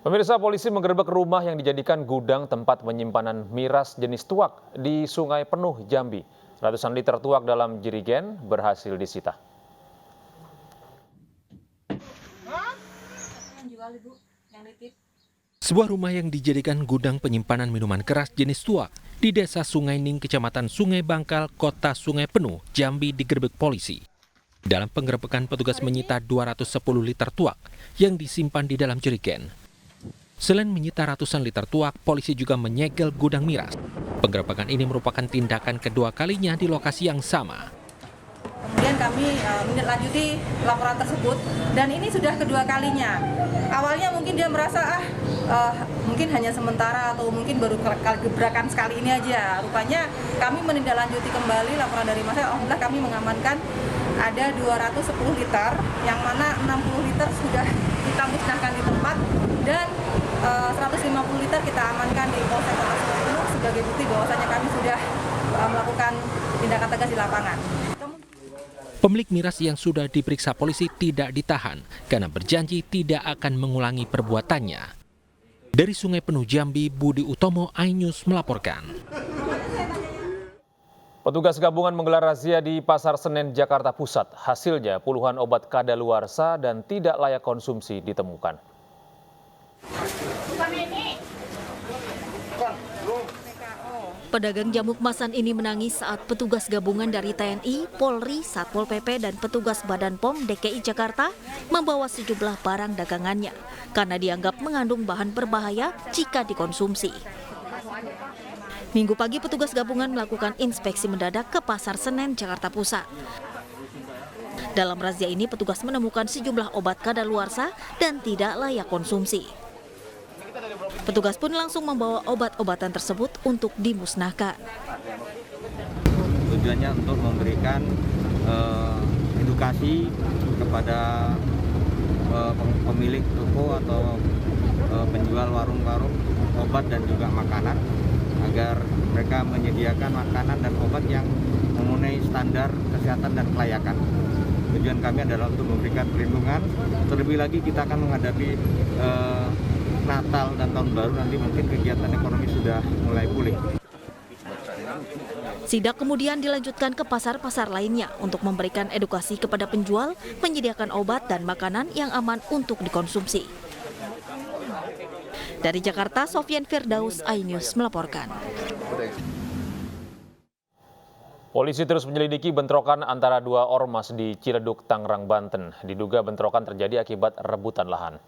Pemirsa, polisi menggerebek rumah yang dijadikan gudang tempat penyimpanan miras jenis tuak di Sungai Penuh, Jambi. Ratusan liter tuak dalam jerigen berhasil disita. Sebuah rumah yang dijadikan gudang penyimpanan minuman keras jenis tuak di Desa Sungai Ning, Kecamatan Sungai Bangkal, Kota Sungai Penuh, Jambi digerebek polisi. Dalam penggerebekan, petugas menyita 210 liter tuak yang disimpan di dalam jerigen. Selain menyita ratusan liter tuak, polisi juga menyegel gudang miras. Penggerebekan ini merupakan tindakan kedua kalinya di lokasi yang sama. Kemudian kami menindaklanjuti laporan tersebut dan ini sudah kedua kalinya. Awalnya mungkin dia merasa mungkin hanya sementara atau mungkin baru gebrakan sekali ini aja. Rupanya kami menindaklanjuti kembali laporan dari masa. Alhamdulillah kami mengamankan ada 210 liter, yang mana 60 liter sudah kita musnahkan di tempat dan 150 liter kita amankan di Polsek Kota Sungai Penuh sebagai bukti bahwasanya kami sudah melakukan tindakan tegas di lapangan. Pemilik miras yang sudah diperiksa polisi tidak ditahan karena berjanji tidak akan mengulangi perbuatannya. Dari Sungai Penuh, Jambi, Budi Utomo, iNews melaporkan. Petugas gabungan menggelar razia di Pasar Senen, Jakarta Pusat. Hasilnya puluhan obat kadaluarsa dan tidak layak konsumsi ditemukan. Pedagang jamu kemasan ini menangis saat petugas gabungan dari TNI, Polri, Satpol PP, dan petugas Badan POM DKI Jakarta membawa sejumlah barang dagangannya karena dianggap mengandung bahan berbahaya jika dikonsumsi. Minggu pagi, petugas gabungan melakukan inspeksi mendadak ke Pasar Senen, Jakarta Pusat. Dalam razia ini, petugas menemukan sejumlah obat kadaluarsa dan tidak layak konsumsi. Petugas pun langsung membawa obat-obatan tersebut untuk dimusnahkan. Tujuannya untuk memberikan edukasi kepada pemilik toko atau penjual warung-warung obat dan juga makanan agar mereka menyediakan makanan dan obat yang memenuhi standar kesehatan dan kelayakan. Tujuan kami adalah untuk memberikan perlindungan. Terlebih lagi kita akan menghadapi Natal dan Tahun Baru, nanti mungkin kegiatan ekonomi sudah mulai pulih. Sidak kemudian dilanjutkan ke pasar-pasar lainnya untuk memberikan edukasi kepada penjual, menyediakan obat dan makanan yang aman untuk dikonsumsi. Dari Jakarta, Sofyan Firdaus, iNews melaporkan. Polisi terus menyelidiki bentrokan antara dua ormas di Ciledug, Tangerang, Banten. Diduga bentrokan terjadi akibat rebutan lahan.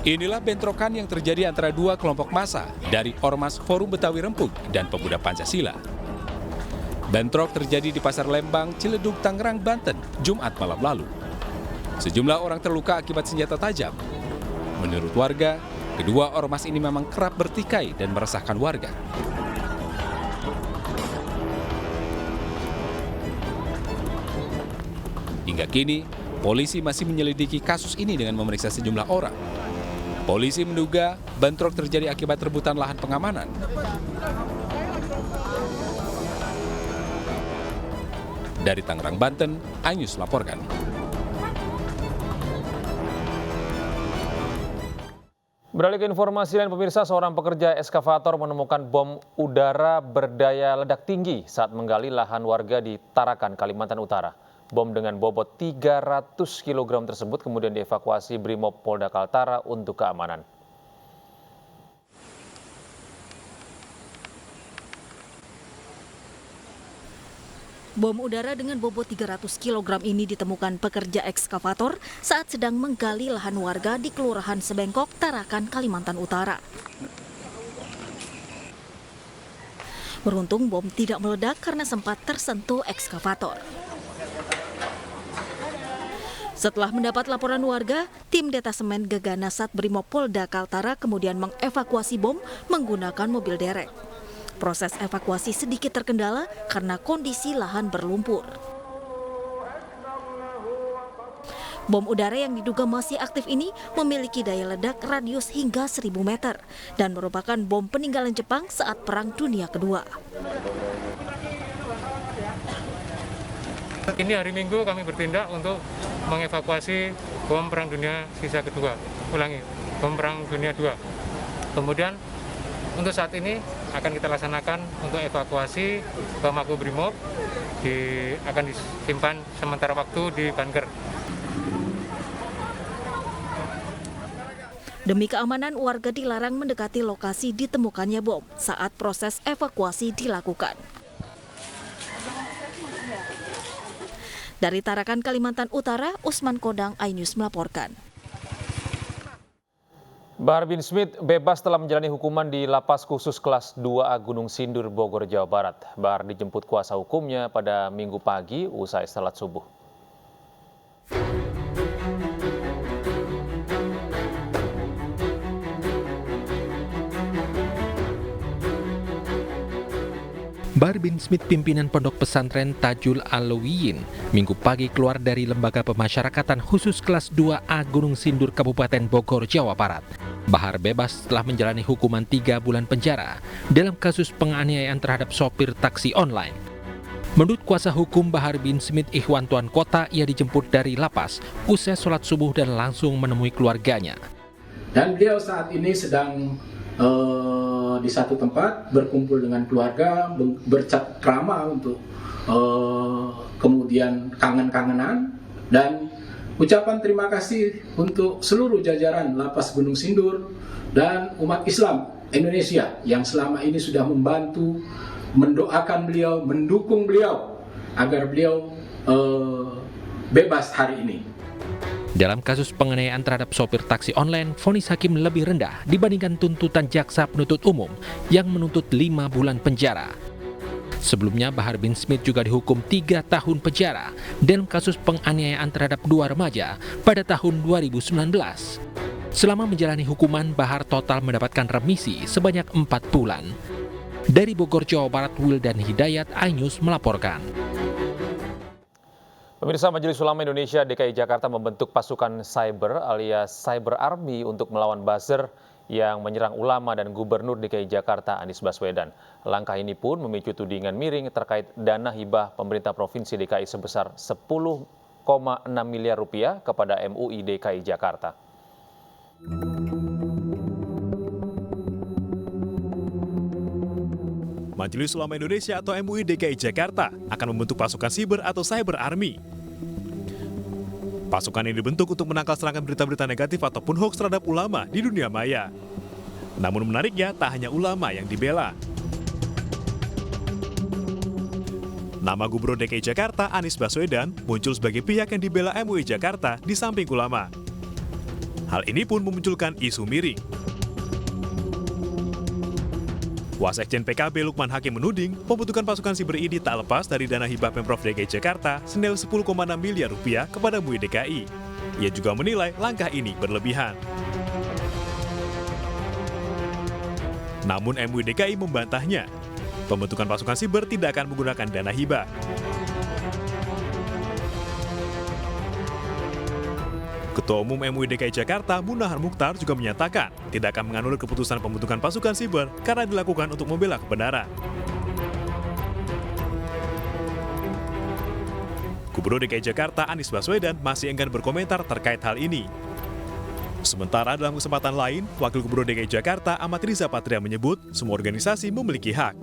Inilah bentrokan yang terjadi antara dua kelompok massa dari Ormas Forum Betawi Rempuk dan Pemuda Pancasila. Bentrok terjadi di Pasar Lembang, Ciledug, Tangerang, Banten, Jumat malam lalu. Sejumlah orang terluka akibat senjata tajam. Menurut warga, kedua ormas ini memang kerap bertikai dan meresahkan warga. Hingga kini, polisi masih menyelidiki kasus ini dengan memeriksa sejumlah orang. Polisi menduga bentrok terjadi akibat rebutan lahan pengamanan. Dari Tangerang, Banten, iNews laporkan. Beralih ke informasi lain, pemirsa, seorang pekerja ekskavator menemukan bom udara berdaya ledak tinggi saat menggali lahan warga di Tarakan, Kalimantan Utara. Bom dengan bobot 300 kg tersebut kemudian dievakuasi Brimob Polda Kaltara untuk keamanan. Bom udara dengan bobot 300 kg ini ditemukan pekerja ekskavator saat sedang menggali lahan warga di Kelurahan Sebengkok, Tarakan, Kalimantan Utara. Beruntung bom tidak meledak karena sempat tersentuh ekskavator. Setelah mendapat laporan warga, tim detasemen Gegana Sat Brimob Polda Kaltara kemudian mengevakuasi bom menggunakan mobil derek. Proses evakuasi sedikit terkendala karena kondisi lahan berlumpur. Bom udara yang diduga masih aktif ini memiliki daya ledak radius hingga 1000 meter dan merupakan bom peninggalan Jepang saat Perang Dunia Kedua. Ini hari Minggu kami bertindak untuk mengevakuasi bom Perang Dunia sisa kedua. Ulangi, bom Perang Dunia II. Kemudian untuk saat ini akan kita laksanakan untuk evakuasi ke Makobrimob, akan disimpan sementara waktu di bunker. Demi keamanan, warga dilarang mendekati lokasi ditemukannya bom saat proses evakuasi dilakukan. Dari Tarakan, Kalimantan Utara, Usman Kodang, iNews melaporkan. Bahar bin Smith bebas setelah menjalani hukuman di Lapas Khusus Kelas 2A Gunung Sindur, Bogor, Jawa Barat. Bahar dijemput kuasa hukumnya pada Minggu pagi usai salat subuh. Bahar bin Smith, pimpinan pondok pesantren Tajul Alawiyin, Minggu pagi keluar dari Lembaga Pemasyarakatan Khusus Kelas 2A Gunung Sindur, Kabupaten Bogor, Jawa Barat. Bahar bebas setelah menjalani hukuman 3 bulan penjara dalam kasus penganiayaan terhadap sopir taksi online. Menurut kuasa hukum Bahar bin Smith, Ikhwan Tuan Kota, ia dijemput dari lapas usai sholat subuh dan langsung menemui keluarganya. Dan beliau saat ini sedang di satu tempat berkumpul dengan keluarga, bercengkrama untuk kemudian kangen-kangenan, dan ucapan terima kasih untuk seluruh jajaran Lapas Gunung Sindur dan umat Islam Indonesia yang selama ini sudah membantu, mendoakan beliau, mendukung beliau agar beliau bebas hari ini. Dalam kasus penganiayaan terhadap sopir taksi online, vonis hakim lebih rendah dibandingkan tuntutan jaksa penuntut umum yang menuntut 5 bulan penjara. Sebelumnya, Bahar bin Smith juga dihukum 3 tahun penjara dalam kasus penganiayaan terhadap 2 remaja pada tahun 2019. Selama menjalani hukuman, Bahar total mendapatkan remisi sebanyak 4 bulan. Dari Bogor, Jawa Barat, Wildan Hidayat, iNews melaporkan. Pemirsa, Majelis Ulama Indonesia DKI Jakarta membentuk pasukan cyber alias Cyber Army untuk melawan buzzer yang menyerang ulama dan Gubernur DKI Jakarta Anies Baswedan. Langkah ini pun memicu tudingan miring terkait dana hibah pemerintah Provinsi DKI sebesar 10,6 miliar rupiah kepada MUI DKI Jakarta. Majelis Ulama Indonesia atau MUI DKI Jakarta akan membentuk pasukan siber atau Cyber Army. Pasukan ini dibentuk untuk menangkal serangan berita-berita negatif ataupun hoax terhadap ulama di dunia maya. Namun menariknya, tak hanya ulama yang dibela. Nama Gubernur DKI Jakarta Anies Baswedan muncul sebagai pihak yang dibela MUI Jakarta di samping ulama. Hal ini pun memunculkan isu miring. Wasekjen PKB Lukman Hakim menuding pembentukan pasukan siber ini tak lepas dari dana hibah Pemprov DKI Jakarta senilai 10,6 miliar rupiah kepada MUI DKI. Ia juga menilai langkah ini berlebihan. Namun MUI DKI membantahnya. Pembentukan pasukan siber tidak akan menggunakan dana hibah. Ketua Umum MUI DKI Jakarta, Munahar Mukhtar, juga menyatakan tidak akan menganulir keputusan pembentukan pasukan siber karena dilakukan untuk membela kebenaran. Gubernur DKI Jakarta Anies Baswedan masih enggan berkomentar terkait hal ini. Sementara dalam kesempatan lain, Wakil Gubernur DKI Jakarta Ahmad Riza Patria menyebut semua organisasi memiliki hak.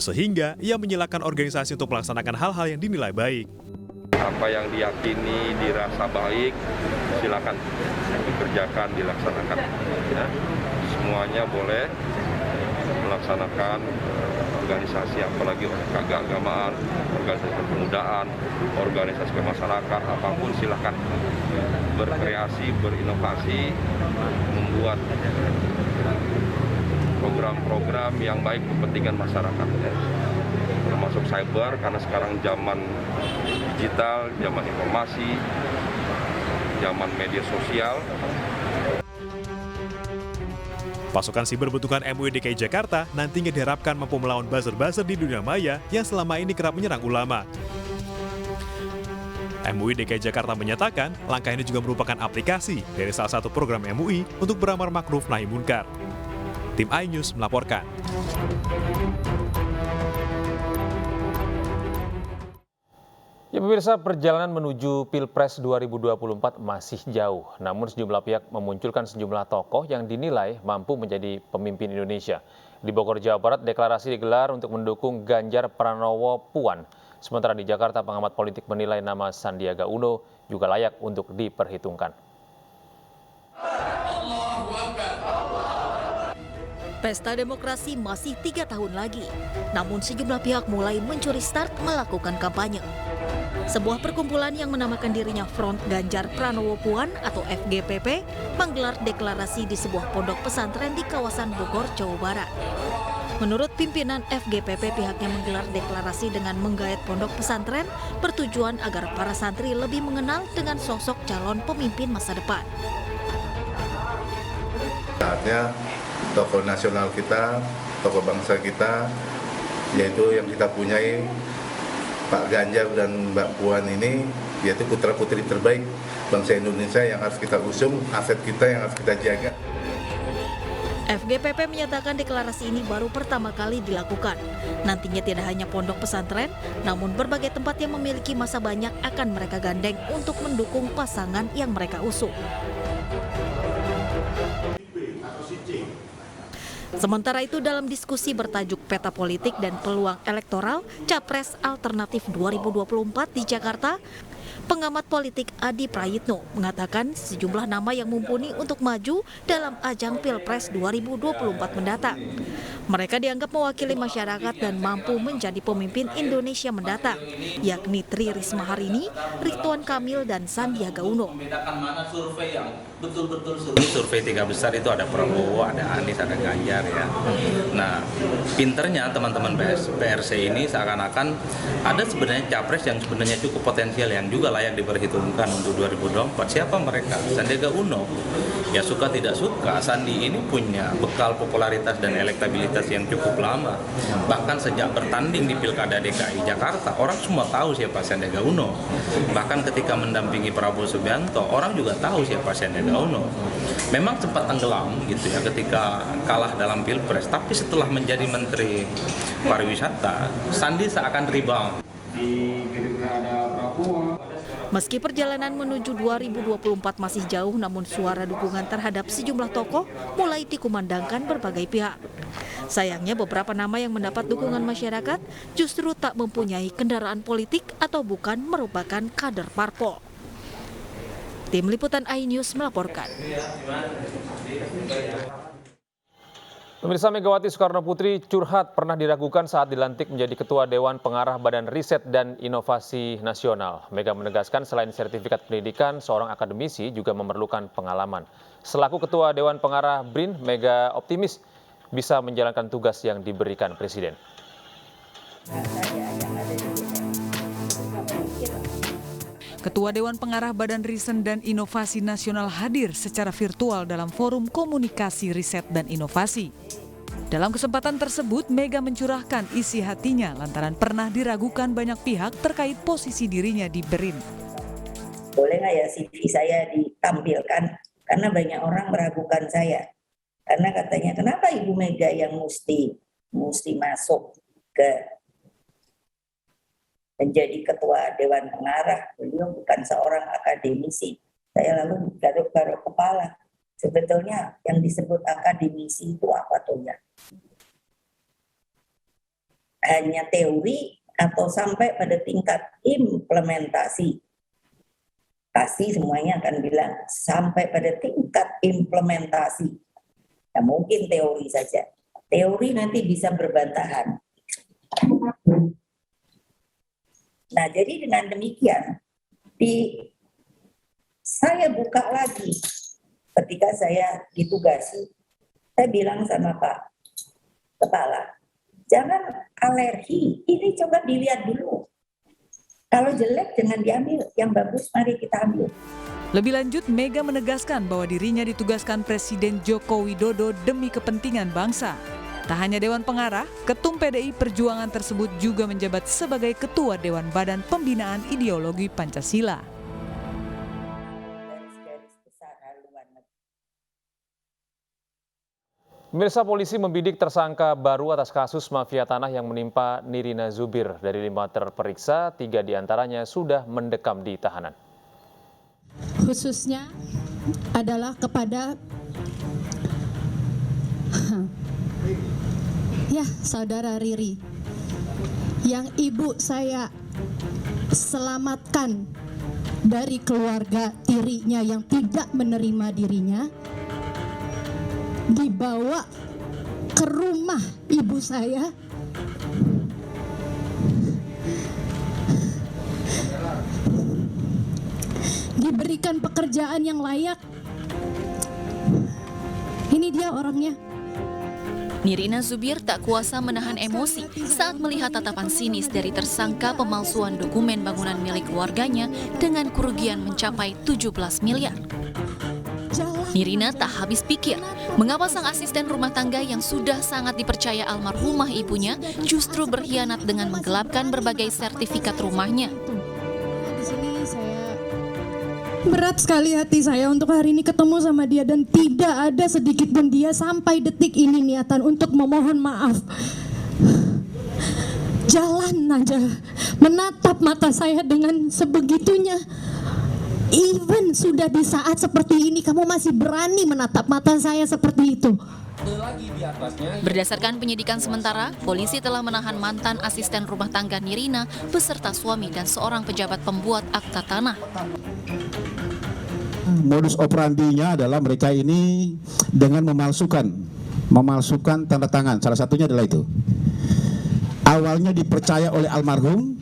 Sehingga ia menyilahkan organisasi untuk melaksanakan hal-hal yang dinilai baik. Apa yang diyakini, dirasa baik, silakan dikerjakan, dilaksanakan. Ya. Semuanya boleh melaksanakan organisasi, apalagi keagamaan, organisasi kepemudaan, organisasi kemasyarakatan, apapun silakan berkreasi, berinovasi, membuat program-program yang baik kepentingan masyarakat. Ya. Termasuk cyber, karena sekarang zaman digital, zaman informasi, zaman media sosial. Pasukan siber bentukan MUI DKI Jakarta nantinya diharapkan mampu melawan buzzer-buzzer di dunia maya yang selama ini kerap menyerang ulama. MUI DKI Jakarta menyatakan langkah ini juga merupakan aplikasi dari salah satu program MUI untuk beramar makruf nahi munkar. Tim iNews melaporkan. Ya pemirsa, perjalanan menuju Pilpres 2024 masih jauh. Namun sejumlah pihak memunculkan sejumlah tokoh yang dinilai mampu menjadi pemimpin Indonesia. Di Bogor, Jawa Barat, deklarasi digelar untuk mendukung Ganjar Pranowo Puan. Sementara di Jakarta, pengamat politik menilai nama Sandiaga Uno juga layak untuk diperhitungkan. Pesta demokrasi masih 3 tahun lagi. Namun sejumlah pihak mulai mencuri start melakukan kampanye. Sebuah perkumpulan yang menamakan dirinya Front Ganjar Pranowo Puan atau FGPP menggelar deklarasi di sebuah pondok pesantren di kawasan Bogor, Jawa Barat. Menurut pimpinan FGPP, pihaknya menggelar deklarasi dengan menggayat pondok pesantren bertujuan agar para santri lebih mengenal dengan sosok calon pemimpin masa depan. Saatnya tokoh nasional kita, tokoh bangsa kita, yaitu yang kita punyai Pak Ganjar dan Mbak Puan ini, yaitu putra-putri terbaik bangsa Indonesia yang harus kita usung, aset kita yang harus kita jaga. FGPP menyatakan deklarasi ini baru pertama kali dilakukan. Nantinya tidak hanya pondok pesantren, namun berbagai tempat yang memiliki massa banyak akan mereka gandeng untuk mendukung pasangan yang mereka usung. Sementara itu, dalam diskusi bertajuk Peta Politik dan Peluang Elektoral Capres Alternatif 2024 di Jakarta, pengamat politik Adi Prayitno mengatakan sejumlah nama yang mumpuni untuk maju dalam ajang Pilpres 2024 mendatang. Mereka dianggap mewakili masyarakat dan mampu menjadi pemimpin Indonesia mendatang, yakni Tri Risma Harini, Ridwan Kamil, dan Sandiaga Uno. Survei 3 besar itu ada Prabowo, ada Anies, ada Ganjar ya. Nah, pinternya teman-teman PRC ini seakan-akan ada sebenarnya capres yang sebenarnya cukup potensial yang juga layak diperhitungkan untuk 2024. Siapa mereka? Sandiaga Uno. Ya suka tidak suka, Sandi ini punya bekal popularitas dan elektabilitas yang cukup lama. Bahkan sejak bertanding di Pilkada DKI Jakarta, orang semua tahu siapa Sandiaga Uno. Bahkan ketika mendampingi Prabowo Subianto, orang juga tahu siapa Sandiaga Uno. Memang sempat tenggelam gitu ya ketika kalah dalam Pilpres, tapi setelah menjadi Menteri Pariwisata, Sandi seakan rebound. Meski perjalanan menuju 2024 masih jauh, namun suara dukungan terhadap sejumlah tokoh mulai dikumandangkan berbagai pihak. Sayangnya beberapa nama yang mendapat dukungan masyarakat justru tak mempunyai kendaraan politik atau bukan merupakan kader parpol. Tim Liputan iNews melaporkan. Pemirsa, Megawati Soekarno Putri curhat pernah diragukan saat dilantik menjadi Ketua Dewan Pengarah Badan Riset dan Inovasi Nasional. Mega menegaskan selain sertifikat pendidikan, seorang akademisi juga memerlukan pengalaman. Selaku Ketua Dewan Pengarah BRIN, Mega optimis bisa menjalankan tugas yang diberikan Presiden. Ketua Dewan Pengarah Badan Riset dan Inovasi Nasional hadir secara virtual dalam forum komunikasi riset dan inovasi. Dalam kesempatan tersebut, Mega mencurahkan isi hatinya lantaran pernah diragukan banyak pihak terkait posisi dirinya di BRIN. Boleh nggak ya CV saya ditampilkan? Karena banyak orang meragukan saya. Karena katanya, kenapa Ibu Mega yang mesti masuk ke menjadi Ketua Dewan Pengarah? Beliau bukan seorang akademisi. Saya lalu garuk-garuk kepala. Sebetulnya yang disebut akademisi itu apa tuh ya? Hanya teori atau sampai pada tingkat implementasi? Pasti semuanya akan bilang sampai pada tingkat implementasi. Nah, mungkin teori saja. Teori nanti bisa berbantahan. Nah, jadi dengan demikian, saya buka lagi ketika saya ditugasi, saya bilang sama Pak Kepala, jangan alergi, ini coba dilihat dulu. Kalau jelek jangan diambil, yang bagus mari kita ambil. Lebih lanjut, Mega menegaskan bahwa dirinya ditugaskan Presiden Joko Widodo demi kepentingan bangsa. Tak hanya Dewan Pengarah, Ketum PDI Perjuangan tersebut juga menjabat sebagai Ketua Dewan Badan Pembinaan Ideologi Pancasila. Pemirsa, polisi membidik tersangka baru atas kasus mafia tanah yang menimpa Nirina Zubir. Dari 5 terperiksa, 3 diantaranya sudah mendekam di tahanan. Khususnya adalah kepada saudara Riri yang ibu saya selamatkan dari keluarga tirinya yang tidak menerima dirinya, dibawa ke rumah ibu saya, diberikan pekerjaan yang layak. Ini dia orangnya. Nirina Zubir tak kuasa menahan emosi saat melihat tatapan sinis dari tersangka pemalsuan dokumen bangunan milik keluarganya dengan kerugian mencapai 17 miliar. Nirina tak habis pikir, mengapa sang asisten rumah tangga yang sudah sangat dipercaya almarhumah ibunya justru berkhianat dengan menggelapkan berbagai sertifikat rumahnya. Di sini berat sekali hati saya untuk hari ini ketemu sama dia, dan tidak ada sedikit pun dia sampai detik ini niatan untuk memohon maaf. Jalan aja, menatap mata saya dengan sebegitunya. Even sudah di saat seperti ini, kamu masih berani menatap mata saya seperti itu. Berdasarkan penyidikan sementara, polisi telah menahan mantan asisten rumah tangga Nirina beserta suami dan seorang pejabat pembuat akta tanah. Modus operandinya adalah mereka ini dengan memalsukan tanda tangan. Salah satunya adalah itu. Awalnya dipercaya oleh almarhum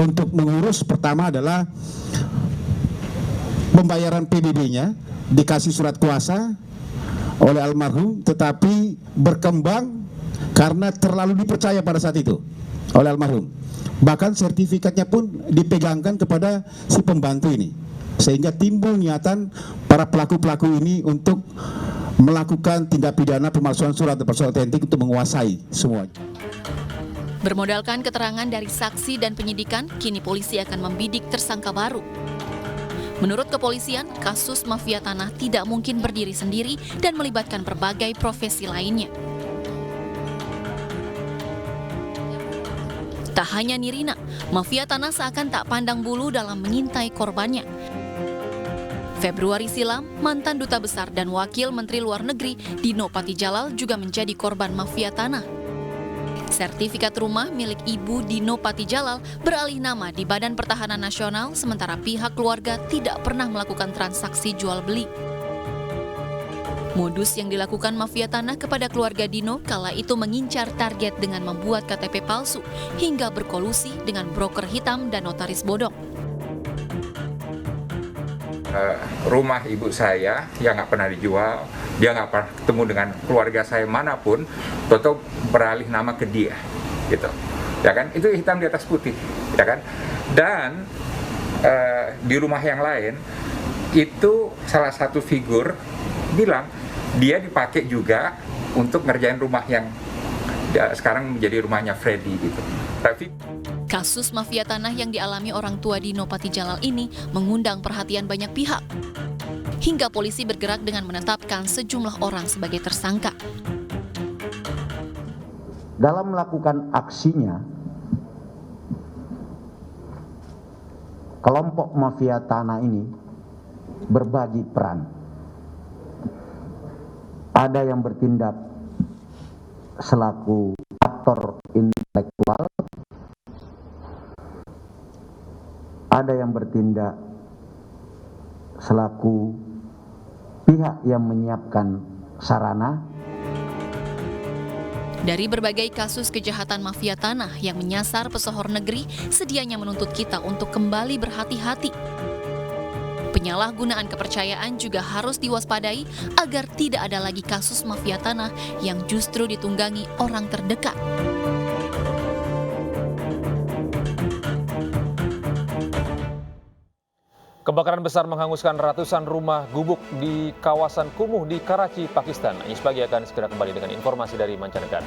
untuk mengurus, pertama adalah pembayaran PBB-nya, dikasih surat kuasa oleh almarhum, tetapi berkembang karena terlalu dipercaya pada saat itu oleh almarhum. Bahkan sertifikatnya pun dipegangkan kepada si pembantu ini, sehingga timbul niatan para pelaku-pelaku ini untuk melakukan tindak pidana pemalsuan surat atau palsu otentik untuk menguasai semuanya. Bermodalkan keterangan dari saksi dan penyidikan, kini polisi akan membidik tersangka baru. Menurut kepolisian, kasus mafia tanah tidak mungkin berdiri sendiri dan melibatkan berbagai profesi lainnya. Tak hanya Nirina, mafia tanah seakan tak pandang bulu dalam mengintai korbannya. Februari silam, mantan Duta Besar dan Wakil Menteri Luar Negeri Dino Patijalal juga menjadi korban mafia tanah. Sertifikat rumah milik ibu Dino Patijalal beralih nama di Badan Pertahanan Nasional, sementara pihak keluarga tidak pernah melakukan transaksi jual beli. Modus yang dilakukan mafia tanah kepada keluarga Dino kala itu mengincar target dengan membuat KTP palsu hingga berkolusi dengan broker hitam dan notaris bodong. Rumah ibu saya yang nggak pernah dijual, dia nggak pernah ketemu dengan keluarga saya manapun, Toto beralih nama ke dia, gitu, ya kan? Itu hitam di atas putih, ya kan? Dan di rumah yang lain itu salah satu figur bilang dia dipakai juga untuk ngerjain rumah yang sekarang menjadi rumahnya Freddy, gitu. Tapi kasus mafia tanah yang dialami orang tua Dino Patijalal ini mengundang perhatian banyak pihak. Hingga polisi bergerak dengan menetapkan sejumlah orang sebagai tersangka. Dalam melakukan aksinya, kelompok mafia tanah ini berbagi peran. Ada yang bertindak selaku aktor intelektual, ada yang bertindak selaku pihak yang menyiapkan sarana. Dari berbagai kasus kejahatan mafia tanah yang menyasar pesohor negeri, sedianya menuntut kita untuk kembali berhati-hati. Penyalahgunaan kepercayaan juga harus diwaspadai agar tidak ada lagi kasus mafia tanah yang justru ditunggangi orang terdekat. Kebakaran besar menghanguskan ratusan rumah gubuk di kawasan kumuh di Karachi, Pakistan. Anies Pagi akan segera kembali dengan informasi dari mancanegara.